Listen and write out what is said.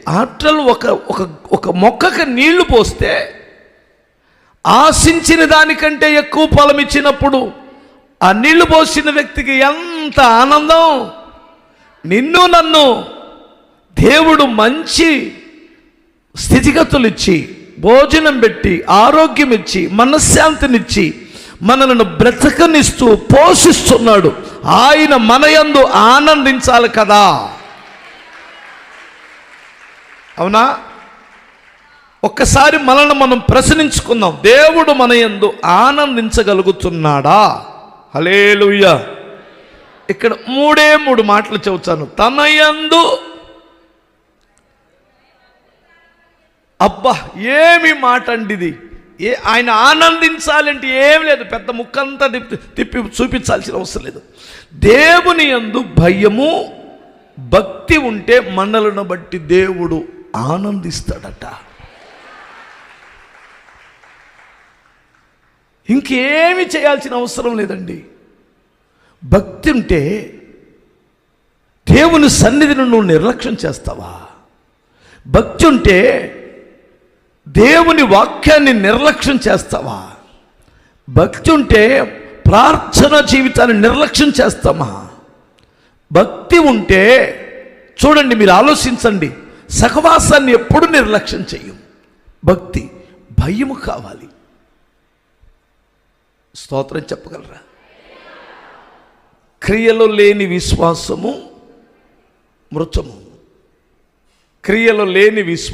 After ఒక ఒక ఒక మొక్కకి నీళ్లు పోస్తే ఆశించిన దానికంటే ఎక్కువ ఫలం ఇచ్చినప్పుడు ఆ నీళ్లు పోసిన వ్యక్తికి ఎంత ఆనందం. నిన్ను నన్ను దేవుడు మంచి స్థితిగతులు ఇచ్చి, భోజనం పెట్టి, ఆరోగ్యం ఇచ్చి, మనశ్శాంతినిచ్చి, మనలను బ్రతకనిస్తూ పోషిస్తున్నాడు. ఆయన మన యందు ఆనందించాలి కదా, అవునా? ఒక్కసారి మనల్ని మనం ప్రశ్నించుకుందాం, దేవుడు మన యందు ఆనందించగలుగుతున్నాడా? హల్లెలూయా. ఇక్కడ మూడు మాటలు చెబుతాను. తన యందు, అబ్బా ఏమి మాట అండి ఇది! ఆయన ఆనందించాలంటే ఏం లేదు, పెద్ద ముక్కంతా తిప్పి చూపించాల్సిన అవసరం లేదు. దేవుని యందు భయము భక్తి ఉంటే మనలను బట్టి దేవుడు ఆనందిస్తాడట. ఇంకేమి చేయాల్సిన అవసరం లేదండి. భక్తి ఉంటే దేవుని సన్నిధిని నువ్వు నిర్లక్ష్యం చేస్తావా? భక్తి ఉంటే దేవుని వాక్యాన్ని నిర్లక్ష్యం చేస్తావా? భక్తి ఉంటే ప్రార్థన జీవితాన్ని నిర్లక్ష్యం చేస్తామా? భక్తి ఉంటే చూడండి, మీరు ఆలోచించండి, సహవాసాన్ని ఎప్పుడు నిర్లక్ష్యం చెయ్యం. భక్తి, భయము కావాలి. స్తోత్రం చెప్పగలరా? క్రియలో లేని విశ్వాసము మృతము. క్రియలో లేని విశ్వాసం